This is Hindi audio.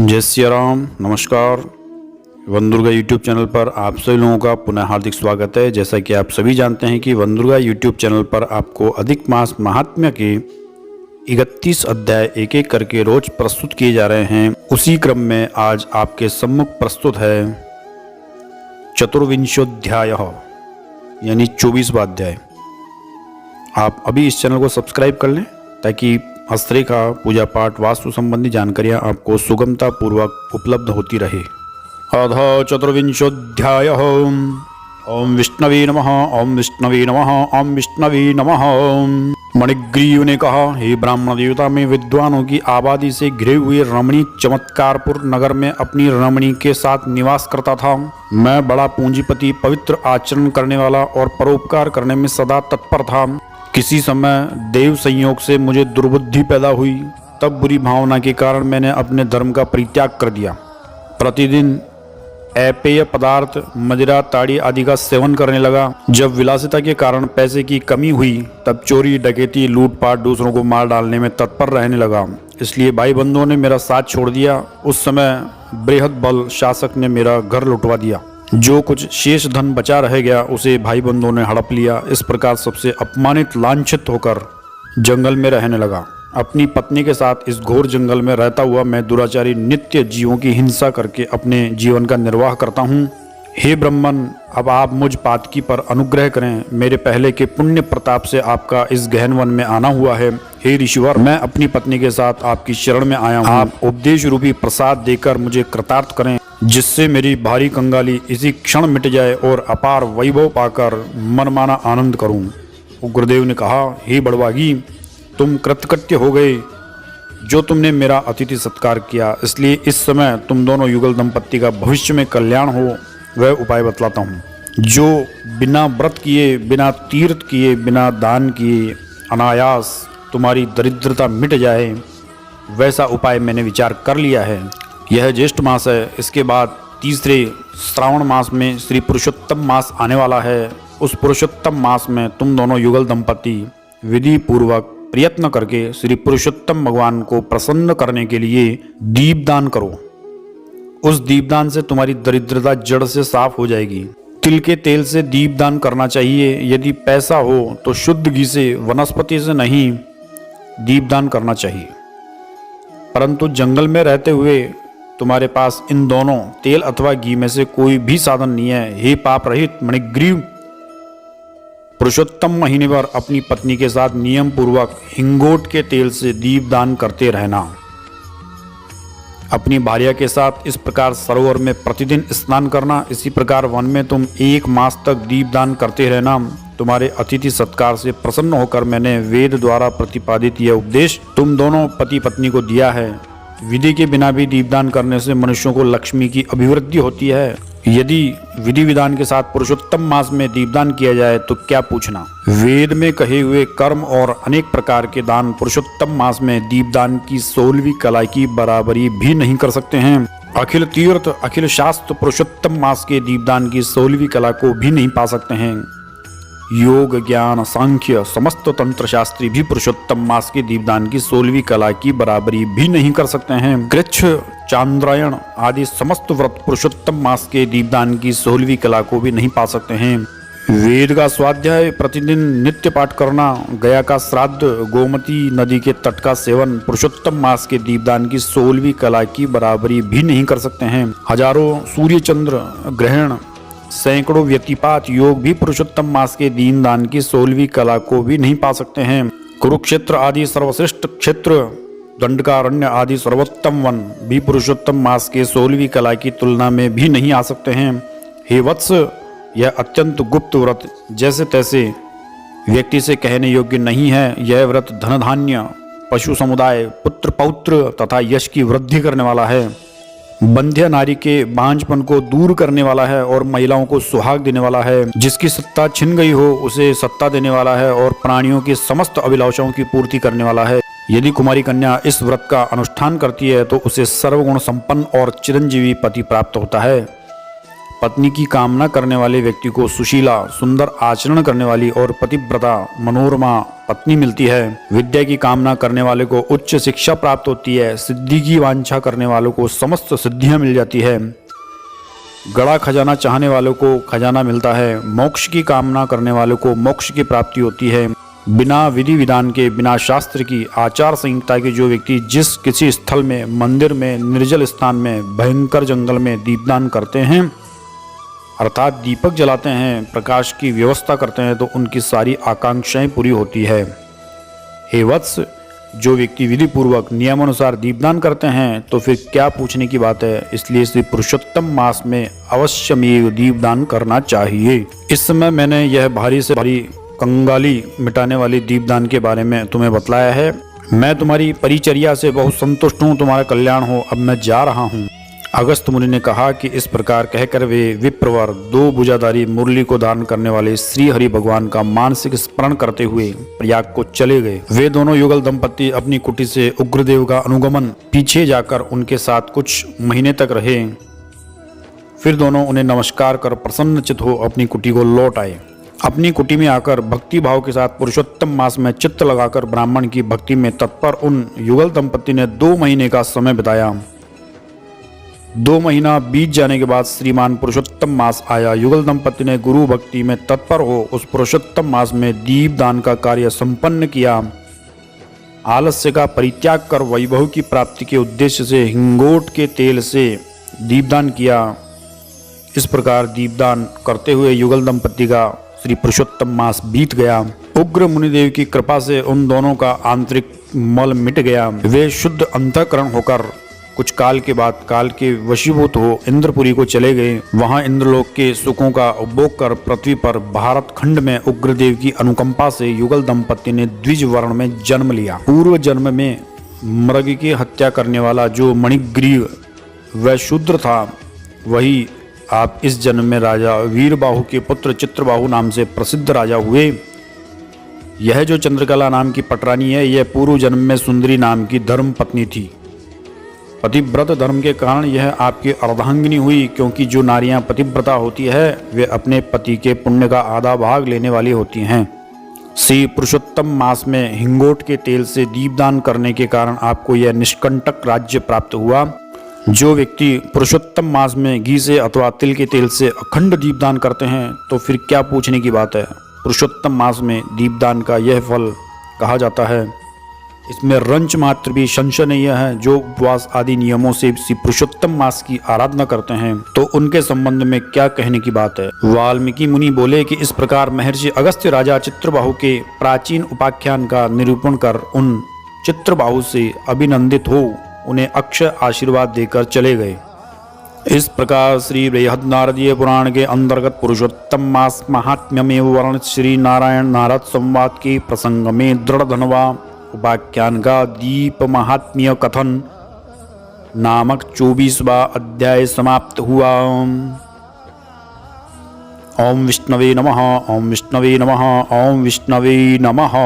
जय सिया राम। नमस्कार। वन दुर्गा यूट्यूब चैनल पर आप सभी लोगों का पुनः हार्दिक स्वागत है। जैसा कि आप सभी जानते हैं कि वन दुर्गा यूट्यूब चैनल पर आपको अधिक मास महात्म्य के 31 अध्याय एक एक करके रोज प्रस्तुत किए जा रहे हैं। उसी क्रम में आज आपके सम्मुख प्रस्तुत है चतुर्विंशोध्याय यानी 24वां अध्याय। आप अभी इस चैनल को सब्सक्राइब कर लें ताकि हस्तरेखा, पूजा पाठ, वास्तु संबंधी जानकारियाँ आपको सुगमता पूर्वक उपलब्ध होती रहे। अध चतुर्विंशोध्याय। ओम विष्णवे नमः, ओम विष्णवे नमः, ओम विष्णवे नमः। मणिग्रीव ने कहा, हे ब्राह्मण देवता, मैं विद्वानों की आबादी से घिरे हुए रमणीक चमत्कारपुर नगर में अपनी रमणी के साथ निवास करता था। मैं बड़ा पूंजीपति, पवित्र आचरण करने वाला और परोपकार करने में सदा तत्पर था। किसी समय देव संयोग से मुझे दुर्बुद्धि पैदा हुई, तब बुरी भावना के कारण मैंने अपने धर्म का परित्याग कर दिया। प्रतिदिन अपेय पदार्थ, मदिरा, ताड़ी आदि का सेवन करने लगा। जब विलासिता के कारण पैसे की कमी हुई, तब चोरी, डकैती, लूटपाट, दूसरों को मार डालने में तत्पर रहने लगा। इसलिए भाई बंधुओं ने मेरा साथ छोड़ दिया। उस समय बृहद बल शासक ने मेरा घर लुटवा दिया। जो कुछ शेष धन बचा रह गया उसे भाई बंधुओं ने हड़प लिया। इस प्रकार सबसे अपमानित, लांछित होकर जंगल में रहने लगा। अपनी पत्नी के साथ इस घोर जंगल में रहता हुआ मैं दुराचारी नित्य जीवों की हिंसा करके अपने जीवन का निर्वाह करता हूँ। हे ब्रह्मन, अब आप मुझ पातकी पर अनुग्रह करें। मेरे पहले के पुण्य प्रताप से आपका इस गहन वन में आना हुआ है। हे ऋषिवर, मैं अपनी पत्नी के साथ आपकी शरण में आया हूँ। आप उपदेश रूपी प्रसाद देकर मुझे कृतार्थ करें, जिससे मेरी भारी कंगाली इसी क्षण मिट जाए और अपार वैभव पाकर मनमाना आनंद करूं। उग्रदेव ने कहा, हे बड़वागी, तुम कृतकृत्य हो गए जो तुमने मेरा अतिथि सत्कार किया। इसलिए इस समय तुम दोनों युगल दंपत्ति का भविष्य में कल्याण हो वह उपाय बतलाता हूँ। जो बिना व्रत किए, बिना तीर्थ किए, बिना दान किए अनायास तुम्हारी दरिद्रता मिट जाए, वैसा उपाय मैंने विचार कर लिया है। यह ज्येष्ठ मास है। इसके बाद तीसरे श्रावण मास में श्री पुरुषोत्तम मास आने वाला है। उस पुरुषोत्तम मास में तुम दोनों युगल दंपति विधि पूर्वक प्रयत्न करके श्री पुरुषोत्तम भगवान को प्रसन्न करने के लिए दीपदान करो। उस दीपदान से तुम्हारी दरिद्रता जड़ से साफ हो जाएगी। तिल के तेल से दीपदान करना चाहिए। यदि पैसा हो तो शुद्ध घी से, वनस्पति से नहीं दीपदान करना चाहिए। परंतु जंगल में रहते हुए तुम्हारे पास इन दोनों तेल अथवा घी में से कोई भी साधन नहीं है। हे पाप रहित मणिग्रीव, पुरुषोत्तम महीने पर अपनी पत्नी के साथ नियम पूर्वक हिंगोट के तेल से दीपदान करते रहना। अपनी भार्या के साथ इस प्रकार सरोवर में प्रतिदिन स्नान करना। इसी प्रकार वन में तुम 1 मास तक दीपदान करते रहना। तुम्हारे अतिथि सत्कार से प्रसन्न होकर मैंने वेद द्वारा प्रतिपादित यह उपदेश तुम दोनों पति पत्नी को दिया है। विधि के बिना भी दीपदान करने से मनुष्यों को लक्ष्मी की अभिवृद्धि होती है। यदि विधि विधान के साथ पुरुषोत्तम मास में दीपदान किया जाए तो क्या पूछना। वेद में कहे हुए कर्म और अनेक प्रकार के दान पुरुषोत्तम मास में दीपदान की 16वीं कला की बराबरी भी नहीं कर सकते हैं। अखिल तीर्थ, अखिल शास्त्र पुरुषोत्तम मास के दीपदान की 16वीं कला को भी नहीं पा सकते हैं। योग, ज्ञान, सांख्य, समस्त तंत्र शास्त्री भी पुरुषोत्तम मास के दीपदान की 16वीं कला की बराबरी भी नहीं कर सकते हैं। कृच्छ, चांद्रायण आदि समस्त व्रत पुरुषोत्तम मास के दीपदान की 16वीं कला को भी नहीं पा सकते हैं। वेद का स्वाध्याय, प्रतिदिन नित्य पाठ करना, गया का श्राद्ध, गोमती नदी के तट का सेवन पुरुषोत्तम मास के दीपदान की 16वीं कला की बराबरी भी नहीं कर सकते हैं। हजारों सूर्य चंद्र ग्रहण, सैकड़ों व्यतिपात योग भी पुरुषोत्तम मास के दीनदान की 16वीं कला को भी नहीं पा सकते हैं। कुरुक्षेत्र आदि सर्वश्रेष्ठ क्षेत्र, दंडकारण्य आदि सर्वोत्तम वन भी पुरुषोत्तम मास के 16वीं कला की तुलना में भी नहीं आ सकते हैं। हे वत्स, यह अत्यंत गुप्त व्रत जैसे तैसे व्यक्ति से कहने योग्य नहीं है। यह व्रत धन धान्य, पशु समुदाय, पुत्र पौत्र तथा यश की वृद्धि करने वाला है। बंध्य नारी के बांझपन को दूर करने वाला है और महिलाओं को सुहाग देने वाला है। जिसकी सत्ता छिन गई हो उसे सत्ता देने वाला है और प्राणियों की समस्त अभिलाषाओं की पूर्ति करने वाला है। यदि कुमारी कन्या इस व्रत का अनुष्ठान करती है तो उसे सर्वगुण संपन्न और चिरंजीवी पति प्राप्त होता है। पत्नी की कामना करने वाले व्यक्ति को सुशीला, सुंदर आचरण करने वाली और पतिव्रता मनोरमा पत्नी मिलती है। विद्या की कामना करने वाले को उच्च शिक्षा प्राप्त होती है। सिद्धि की वांछा करने वालों को समस्त सिद्धियां मिल जाती है। गड़ा खजाना चाहने वालों को खजाना मिलता है। मोक्ष की कामना करने वालों को मोक्ष की प्राप्ति होती है। बिना विधि विधान के, बिना शास्त्र की आचार संहिता के जो व्यक्ति जिस किसी स्थल में, मंदिर में, निर्जल स्थान में, भयंकर जंगल में दीपदान करते हैं अर्थात दीपक जलाते हैं, प्रकाश की व्यवस्था करते हैं, तो उनकी सारी आकांक्षाएं पूरी होती है। हे वत्स, जो व्यक्ति विधि पूर्वक नियमानुसार दीपदान करते हैं तो फिर क्या पूछने की बात है। इसलिए श्री पुरुषोत्तम मास में अवश्यमेव दीपदान करना चाहिए। इस समय मैंने यह भारी से भारी कंगाली मिटाने वाली दीपदान के बारे में तुम्हें बतलाया है। मैं तुम्हारी परिचर्या से बहुत संतुष्ट हूँ, तुम्हारा कल्याण हो। अब मैं जा रहा हूँ। अगस्त मुनि ने कहा कि इस प्रकार कहकर वे विप्रवर, दो भुजाधारी मुरली को धारण करने वाले श्री हरि भगवान का मानसिक स्मरण करते हुए प्रयाग को चले गए। वे दोनों युगल दंपति अपनी कुटी से उग्रदेव का अनुगमन पीछे जाकर उनके साथ कुछ महीने तक रहे। फिर दोनों उन्हें नमस्कार कर प्रसन्नचित हो अपनी कुटी को लौट आए। अपनी कुटी में आकर भक्ति भाव के साथ पुरुषोत्तम मास में चित्त लगाकर ब्राह्मण की भक्ति में तत्पर उन युगल दंपति ने 2 महीने का समय बिताया। 2 महीना बीत जाने के बाद श्रीमान पुरुषोत्तम मास आया। युगल दंपति ने गुरु भक्ति में तत्पर हो उस पुरुषोत्तम मास में दीपदान का कार्य संपन्न किया। आलस्य का परित्याग कर वैभव की प्राप्ति के उद्देश्य से हिंगोट के तेल से दीपदान किया। इस प्रकार दीपदान करते हुए युगल दंपति का श्री पुरुषोत्तम मास बीत गया। उग्र मुनिदेव की कृपा से उन दोनों का आंतरिक मल मिट गया। वे शुद्ध अंतःकरण होकर कुछ काल के बाद काल के वशीभूत हो इंद्रपुरी को चले गए। वहां इंद्रलोक के सुखों का उपभोग कर पृथ्वी पर भारत खंड में उग्रदेव की अनुकंपा से युगल दंपति ने द्विज वर्ण में जन्म लिया। पूर्व जन्म में मृग की हत्या करने वाला जो मणिग्रीव वह शूद्र था, वही आप इस जन्म में राजा वीरबाहु के पुत्र चित्रबाहु नाम से प्रसिद्ध राजा हुए। यह जो चंद्रकला नाम की पटरानी है, यह पूर्व जन्म में सुंदरी नाम की धर्म पत्नी थी। पतिव्रत धर्म के कारण यह आपकी अर्धांगिनी हुई, क्योंकि जो नारियां पतिव्रता होती है वे अपने पति के पुण्य का आधा भाग लेने वाली होती हैं। श्री पुरुषोत्तम मास में हिंगोट के तेल से दीपदान करने के कारण आपको यह निष्कंटक राज्य प्राप्त हुआ। जो व्यक्ति पुरुषोत्तम मास में घी से अथवा तिल के तेल से अखंड दीपदान करते हैं तो फिर क्या पूछने की बात है। पुरुषोत्तम मास में दीपदान का यह फल कहा जाता है। इसमें रंच मात्र भी संशय नहीं है। जो उपवास आदि नियमों से श्री पुरुषोत्तम मास की आराधना करते हैं तो उनके संबंध में क्या कहने की बात है। वाल्मीकि मुनि बोले कि इस प्रकार महर्षि अगस्त्य राजा चित्रबाहु के प्राचीन उपाख्यान का निरूपण कर उन चित्रबाहु से अभिनंदित हो उन्हें अक्षय आशीर्वाद देकर चले गए। इस प्रकार श्री बृहद नारदीय पुराण के अंतर्गत पुरुषोत्तम मास महात्म्य में वर्णित श्री नारायण नारद संवाद के प्रसंग में दृढ़ धनवा उपाख्यान का दीप महात्म्य कथन नामक 24वां अध्याय समाप्त हुआ। ओम विष्णवे नमः, ओम विष्णवे नमः, ओम विष्णवे नमः।